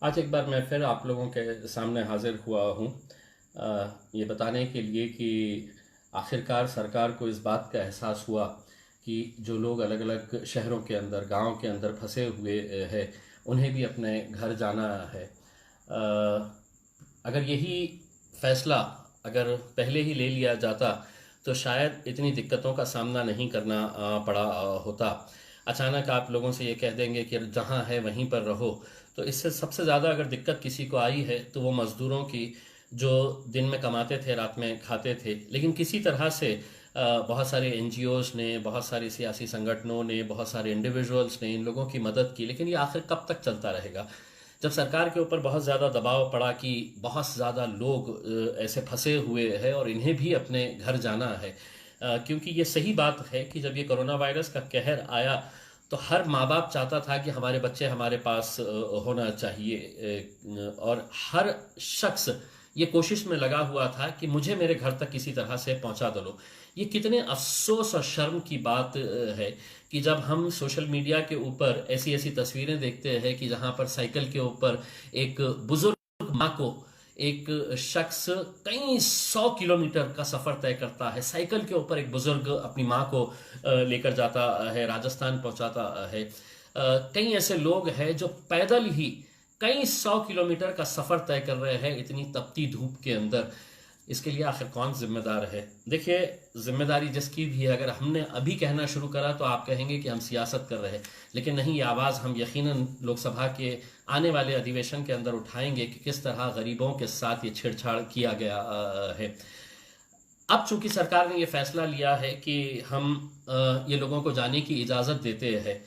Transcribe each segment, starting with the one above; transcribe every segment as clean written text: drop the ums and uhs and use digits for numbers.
आज एक बार मैं फिर आप लोगों के सामने हाजिर हुआ हूँ ये बताने के लिए कि आखिरकार सरकार को इस बात का एहसास हुआ कि जो लोग अलग अलग शहरों के अंदर गांव के अंदर फंसे हुए हैं उन्हें भी अपने घर जाना है। अगर यही फैसला अगर पहले ही ले लिया जाता तो शायद इतनी दिक्कतों का सामना नहीं करना पड़ा होता। अचानक आप लोगों से ये कह देंगे कि जहाँ है वहीं पर रहो, तो इससे सबसे ज़्यादा अगर दिक्कत किसी को आई है तो वो मज़दूरों की, जो दिन में कमाते थे रात में खाते थे। लेकिन किसी तरह से बहुत सारे एनजीओज़ ने, बहुत सारे सियासी संगठनों ने, बहुत सारे इंडिविजुअल्स ने इन लोगों की मदद की, लेकिन ये आखिर कब तक चलता रहेगा? जब सरकार के ऊपर बहुत ज़्यादा दबाव पड़ा कि बहुत ज़्यादा लोग ऐसे फंसे हुए हैं और इन्हें भी अपने घर जाना है, क्योंकि ये सही बात है कि जब ये कोरोना वायरस का कहर आया तो हर माँ बाप चाहता था कि हमारे बच्चे हमारे पास होना चाहिए, और हर शख्स ये कोशिश में लगा हुआ था कि मुझे मेरे घर तक किसी तरह से पहुंचा दो। ये कितने अफसोस और शर्म की बात है कि जब हम सोशल मीडिया के ऊपर ऐसी ऐसी तस्वीरें देखते हैं कि जहां पर साइकिल के ऊपर एक बुजुर्ग माँ को एक शख्स कई 100 किलोमीटर का सफर तय करता है, साइकिल के ऊपर एक बुजुर्ग अपनी माँ को लेकर जाता है, राजस्थान पहुंचाता है। कई ऐसे लोग हैं जो पैदल ही कई 100 किलोमीटर का सफर तय कर रहे हैं इतनी तपती धूप के अंदर। इसके लिए आखिर कौन जिम्मेदार है? देखिए, जिम्मेदारी जिसकी भी है, अगर हमने अभी कहना शुरू करा तो आप कहेंगे कि हम सियासत कर रहे हैं, लेकिन नहीं, ये आवाज़ हम यकीनन लोकसभा के आने वाले अधिवेशन के अंदर उठाएंगे कि किस तरह गरीबों के साथ ये छेड़छाड़ किया गया है। अब चूंकि सरकार ने ये फैसला लिया है कि हम ये लोगों को जाने की इजाज़त देते हैं,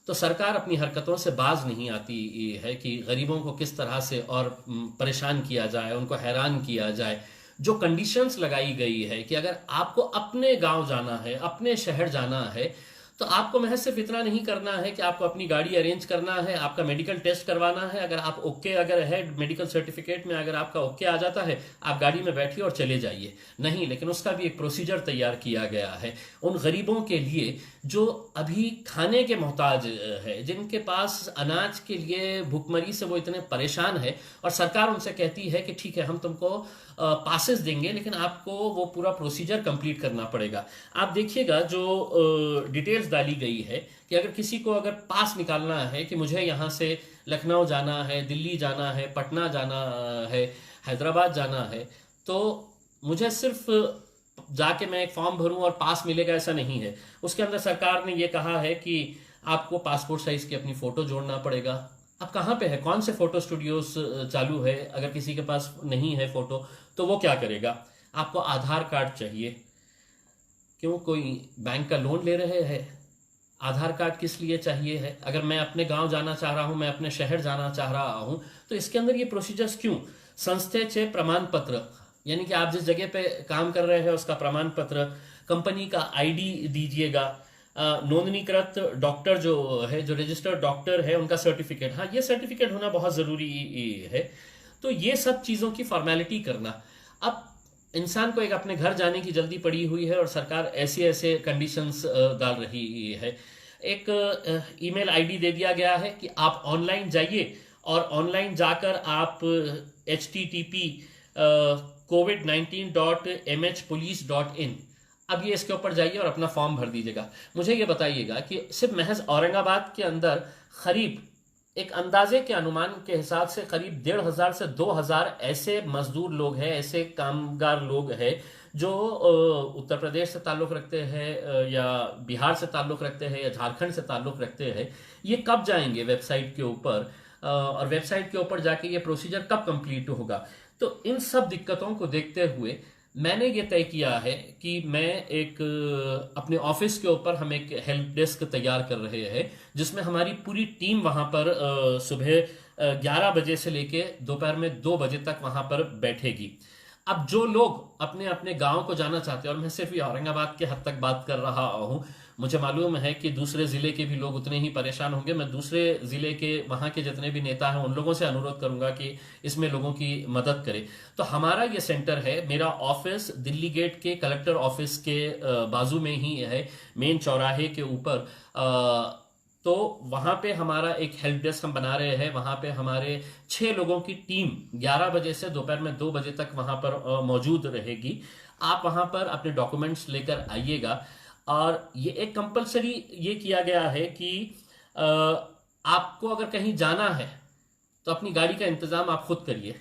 तो सरकार अपनी हरकतों से बाज नहीं आती है कि गरीबों को किस तरह से और परेशान किया जाए, उनको हैरान किया जाए। जो कंडीशंस लगाई गई है कि अगर आपको अपने गांव जाना है, अपने शहर जाना है, तो आपको महज सिर्फ इतना नहीं करना है कि आपको अपनी गाड़ी अरेंज करना है, आपका मेडिकल टेस्ट करवाना है। अगर आप ओके अगर है मेडिकल सर्टिफिकेट में, अगर आपका ओके आ जाता है, आप गाड़ी में बैठिए और चले जाइए। नहीं, लेकिन उसका भी एक प्रोसीजर तैयार किया गया है उन गरीबों के लिए जो अभी खाने के मोहताज है, जिनके पास अनाज के लिए भुखमरी से वो इतने परेशान है, और सरकार उनसे कहती है कि ठीक है, हम तुमको पासेस देंगे, लेकिन आपको वो पूरा प्रोसीजर कंप्लीट करना पड़ेगा। आप देखिएगा जो डिटेल्स डाली गई है कि अगर किसी को अगर पास निकालना है कि मुझे यहाँ से लखनऊ जाना है, दिल्ली जाना है, पटना जाना है, हैदराबाद जाना है, तो मुझे सिर्फ जाके मैं एक फॉर्म भरूं और पास मिलेगा, ऐसा नहीं है। उसके अंदर सरकार ने ये कहा है कि आपको पासपोर्ट साइज की अपनी फोटो जोड़ना पड़ेगा। अब कहाँ पे है, कौन से फोटो स्टूडियोज चालू है? अगर किसी के पास नहीं है फोटो तो वो क्या करेगा? आपको आधार कार्ड चाहिए। क्यों, कोई बैंक का लोन ले रहे हैं? आधार कार्ड किस लिए चाहिए है? अगर मैं अपने गांव जाना चाह रहा हूं, मैं अपने शहर जाना चाह रहा हूं, तो इसके अंदर ये प्रोसीजर्स क्यों? संस्थेचे प्रमाण पत्र, यानी कि आप जिस जगह पे काम कर रहे हैं उसका प्रमाण पत्र, कंपनी का आईडी दीजिएगा, नोंदणीकृत डॉक्टर जो है, जो रजिस्टर्ड डॉक्टर है, उनका सर्टिफिकेट, हाँ, ये सर्टिफिकेट होना बहुत ज़रूरी है। तो ये सब चीज़ों की फॉर्मेलिटी करना। अब इंसान को एक अपने घर जाने की जल्दी पड़ी हुई है और सरकार ऐसे ऐसे कंडीशंस डाल रही है। एक ईमेल आईडी दे दिया गया है कि आप ऑनलाइन जाइए, और ऑनलाइन जाकर आप http covid19.mhpolice.in, अब ये इसके ऊपर जाइए और अपना फॉर्म भर दीजिएगा। मुझे ये बताइएगा कि सिर्फ महज औरंगाबाद के अंदर करीब, एक अंदाजे के अनुमान के हिसाब से, करीब 1,500 से 2,000 ऐसे मजदूर लोग हैं, ऐसे कामगार लोग हैं जो उत्तर प्रदेश से ताल्लुक़ रखते हैं, या बिहार से ताल्लुक़ रखते हैं, या झारखंड से ताल्लुक़ रखते हैं। ये कब जाएंगे वेबसाइट के ऊपर, और वेबसाइट के ऊपर जाके ये प्रोसीजर कब कंप्लीट होगा? तो इन सब दिक्कतों को देखते हुए मैंने ये तय किया है कि मैं एक अपने ऑफिस के ऊपर हम एक हेल्प डेस्क तैयार कर रहे हैं, जिसमें हमारी पूरी टीम वहां पर सुबह 11 बजे से लेके दोपहर में 2 बजे तक वहां पर बैठेगी। अब जो लोग अपने अपने गांव को जाना चाहते हैं, और मैं सिर्फ ये औरंगाबाद के हद तक बात कर रहा हूं, मुझे मालूम है कि दूसरे जिले के भी लोग उतने ही परेशान होंगे। मैं दूसरे जिले के वहां के जितने भी नेता हैं उन लोगों से अनुरोध करूंगा कि इसमें लोगों की मदद करें। तो हमारा ये सेंटर है, मेरा ऑफिस दिल्ली गेट के कलेक्टर ऑफिस के बाजू में ही है, मेन चौराहे के ऊपर। तो वहां पे हमारा एक हेल्प डेस्क हम बना रहे हैं। वहां पे हमारे 6 लोगों की टीम 11 बजे से दोपहर में 2 बजे तक वहां पर मौजूद रहेगी। आप वहां पर अपने डॉक्यूमेंट्स लेकर आइएगा। और ये एक कंपलसरी ये किया गया है कि अ, आपको अगर कहीं जाना है तो अपनी गाड़ी का इंतजाम आप खुद करिए।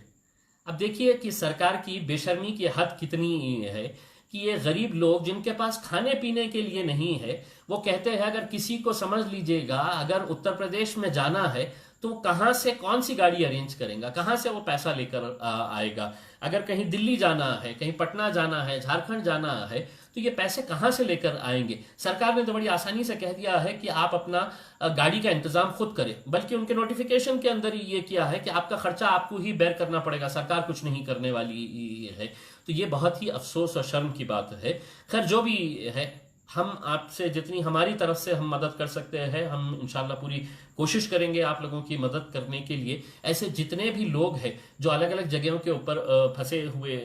अब देखिए कि सरकार की बेशर्मी की हद कितनी है कि ये गरीब लोग जिनके पास खाने पीने के लिए नहीं है, वो कहते हैं अगर किसी को समझ लीजिएगा अगर उत्तर प्रदेश में जाना है तो कहाँ से कौन सी गाड़ी अरेंज करेगा, कहाँ से वो पैसा लेकर आएगा। अगर कहीं दिल्ली जाना है, कहीं पटना जाना है, झारखंड जाना है, तो ये पैसे कहाँ से लेकर आएंगे। सरकार ने तो बड़ी आसानी से कह दिया है कि आप अपना गाड़ी का इंतजाम खुद करें, बल्कि उनके नोटिफिकेशन के अंदर ही ये किया है कि आपका खर्चा आपको ही बेयर करना पड़ेगा, सरकार कुछ नहीं करने वाली है। तो ये बहुत ही अफसोस और शर्म की बात है। खैर जो भी है, हम आपसे जितनी हमारी तरफ से हम मदद कर सकते हैं, हम इंशाल्लाह पूरी कोशिश करेंगे आप लोगों की मदद करने के लिए। ऐसे जितने भी लोग हैं जो अलग अलग जगहों के ऊपर फंसे हुए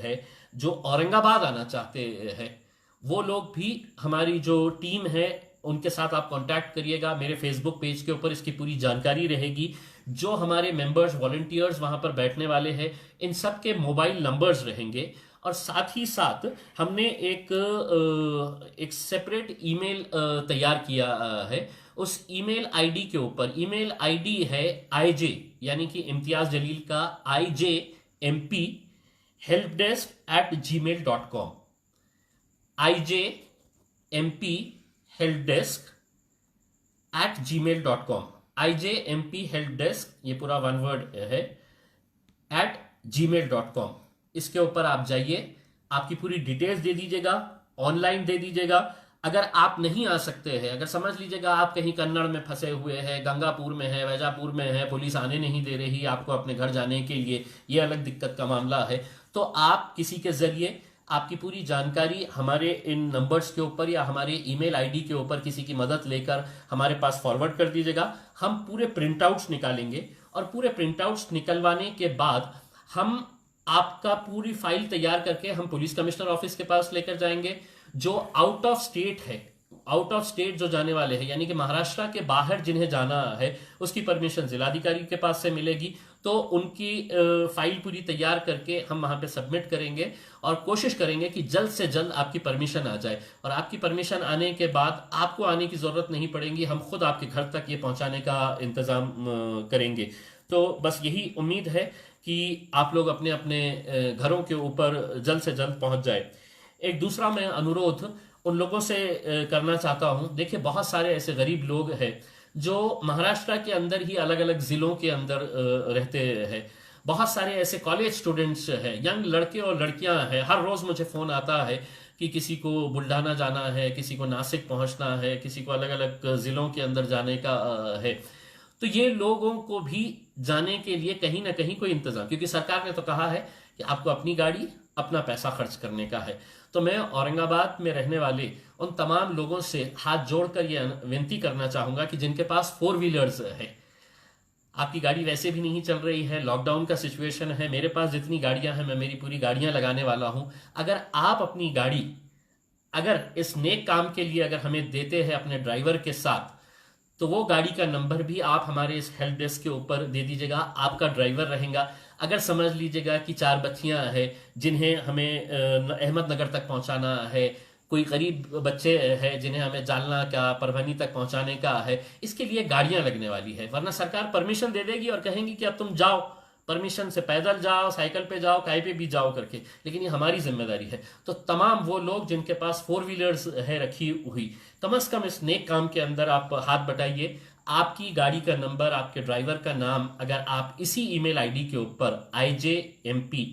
हैं, जो औरंगाबाद आना चाहते हैं, वो लोग भी हमारी जो टीम है उनके साथ आप कांटेक्ट करिएगा। मेरे फेसबुक पेज के ऊपर इसकी पूरी जानकारी रहेगी। जो हमारे मेंबर्स वॉलंटियर्स वहां पर बैठने वाले हैं, इन सब के मोबाइल नंबर्स रहेंगे। और साथ ही साथ हमने एक सेपरेट ईमेल तैयार किया है। उस ईमेल आईडी के ऊपर, ईमेल आईडी है आईजे, यानी कि इम्तियाज जलील का IJMP helpdesk@gmail.com। IJMP helpdesk@gmail.com। IJMP helpdesk, ये पूरा वन वर्ड है, @gmail.com। इसके ऊपर आप जाइए, आपकी पूरी डिटेल्स दे दीजिएगा, ऑनलाइन दे दीजिएगा। अगर आप नहीं आ सकते हैं, अगर समझ लीजिएगा आप कहीं कन्नड़ में फंसे हुए हैं, गंगापुर में है, वैजापुर में है, पुलिस आने नहीं दे रही आपको अपने घर जाने के लिए, ये अलग दिक्कत का मामला है, तो आप किसी के जरिए आपकी पूरी जानकारी हमारे इन नंबर्स के ऊपर या हमारे ईमेल आईडी के ऊपर किसी की मदद लेकर हमारे पास फॉरवर्ड कर दीजिएगा। हम पूरे प्रिंट आउट्स निकालेंगे और पूरे प्रिंट आउट्स निकलवाने के बाद हम आपका पूरी फाइल तैयार करके हम पुलिस कमिश्नर ऑफिस के पास लेकर जाएंगे। जो आउट ऑफ स्टेट है, आउट ऑफ स्टेट जो जाने वाले हैं, यानी कि महाराष्ट्र के बाहर जिन्हें जाना है, उसकी परमिशन जिलाधिकारी के पास से मिलेगी। तो उनकी फाइल पूरी तैयार करके हम वहां पे सबमिट करेंगे और कोशिश करेंगे कि जल्द से जल्द आपकी परमिशन आ जाए। और आपकी परमिशन आने के बाद आपको आने की जरूरत नहीं पड़ेगी, हम खुद आपके घर तक ये पहुंचाने का इंतजाम करेंगे। तो बस यही उम्मीद है कि आप लोग अपने अपने घरों के ऊपर जल्द से जल्द पहुंच जाए। एक दूसरा मैं अनुरोध उन लोगों से करना चाहता हूं। देखिए, बहुत सारे ऐसे गरीब लोग हैं जो महाराष्ट्र के अंदर ही अलग अलग जिलों के अंदर रहते हैं। बहुत सारे ऐसे कॉलेज स्टूडेंट्स हैं, यंग लड़के और लड़कियां हैं। हर रोज मुझे फोन आता है कि किसी को बुल्ढाना जाना है, किसी को नासिक पहुंचना है, किसी को अलग अलग जिलों के अंदर जाने का है। तो ये लोगों को भी जाने के लिए कहीं ना कहीं कोई इंतजाम, क्योंकि सरकार ने तो कहा है कि आपको अपनी गाड़ी अपना पैसा खर्च करने का है। तो मैं औरंगाबाद में रहने वाले उन तमाम लोगों से हाथ जोड़कर ये विनती करना चाहूंगा कि जिनके पास 4 व्हीलर्स है, आपकी गाड़ी वैसे भी नहीं चल रही है, लॉकडाउन का सिचुएशन है, मेरे पास जितनी गाड़ियां हैं मैं मेरी पूरी गाड़ियां लगाने वाला हूं। अगर आप अपनी गाड़ी अगर इस नेक काम के लिए अगर हमें देते हैं अपने ड्राइवर के साथ, तो वो गाड़ी का नंबर भी आप हमारे इस हेल्प डेस्क के ऊपर दे दीजिएगा। आपका ड्राइवर रहेगा। अगर समझ लीजिएगा कि 4 बच्चियां हैं जिन्हें हमें अहमदनगर तक पहुंचाना है, कोई गरीब बच्चे हैं जिन्हें हमें जालना का, परभनी तक पहुंचाने का है, इसके लिए गाड़ियां लगने वाली है। वरना सरकार परमिशन दे देगी और कहेंगी कि अब तुम जाओ, परमिशन से पैदल जाओ, साइकिल पे जाओ, काय पे भी जाओ करके, लेकिन ये हमारी जिम्मेदारी है। तो तमाम वो लोग जिनके पास 4 व्हीलर्स है रखी हुई, कम से कम इस नेक काम के अंदर आप हाथ बटाइए। आपकी गाड़ी का नंबर, आपके ड्राइवर का नाम अगर आप इसी ईमेल आईडी के ऊपर IJMP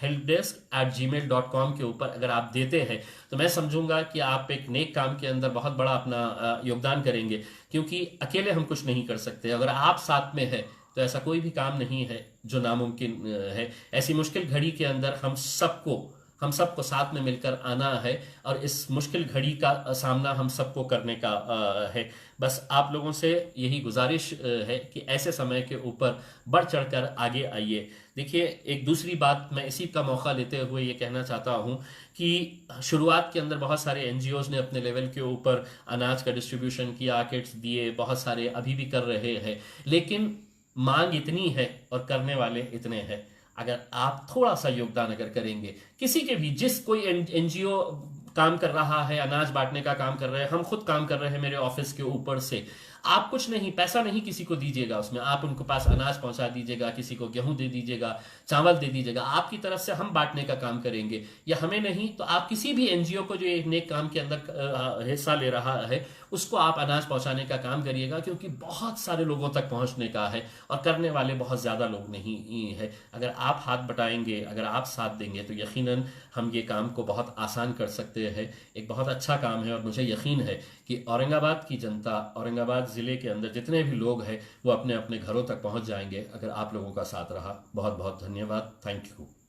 helpdesk@gmail.com के ऊपर अगर आप देते हैं, तो मैं समझूंगा कि आप एक नेक काम के अंदर बहुत बड़ा अपना योगदान करेंगे। क्योंकि अकेले हम कुछ नहीं कर सकते, अगर आप साथ में है तो ऐसा कोई भी काम नहीं है जो नामुमकिन है। ऐसी मुश्किल घड़ी के अंदर हम सबको हम सबको साथ में मिलकर आना है और इस मुश्किल घड़ी का सामना हम सबको करने का है। बस आप लोगों से यही गुजारिश है कि ऐसे समय के ऊपर बढ़ चढ़कर आगे आइए। देखिए, एक दूसरी बात मैं इसी का मौका लेते हुए ये कहना चाहता हूँ कि शुरुआत के अंदर बहुत सारे एनजीओज ने अपने लेवल के ऊपर अनाज का डिस्ट्रीब्यूशन किया, किट्स दिए, बहुत सारे अभी भी कर रहे हैं, लेकिन मांग इतनी है और करने वाले इतने हैं। अगर आप थोड़ा सा योगदान अगर करेंगे, किसी के भी, जिस कोई एनजीओ काम कर रहा है, अनाज बांटने का काम कर रहे हैं, हम खुद काम कर रहे हैं मेरे ऑफिस के ऊपर से, आप कुछ नहीं, पैसा नहीं किसी को दीजिएगा, उसमें आप उनको पास अनाज पहुंचा दीजिएगा, किसी को गेहूं दे दीजिएगा, चावल दे दीजिएगा, आपकी तरफ से हम बांटने का काम करेंगे। या हमें नहीं तो आप किसी भी एनजीओ को जो एक नेक काम के अंदर हिस्सा ले रहा है उसको आप अनाज पहुंचाने का काम करिएगा, क्योंकि बहुत सारे लोगों तक पहुंचने का है और करने वाले बहुत ज़्यादा लोग नहीं है। अगर आप हाथ बटाएंगे, अगर आप साथ देंगे तो यकीनन हम ये काम को बहुत आसान कर सकते हैं। एक बहुत अच्छा काम है और मुझे यकीन है कि औरंगाबाद की जनता, औरंगाबाद ज़िले के अंदर जितने भी लोग हैं वो अपने अपने घरों तक पहुंच जाएंगे अगर आप लोगों का साथ रहा। बहुत बहुत धन्यवाद। Thank you.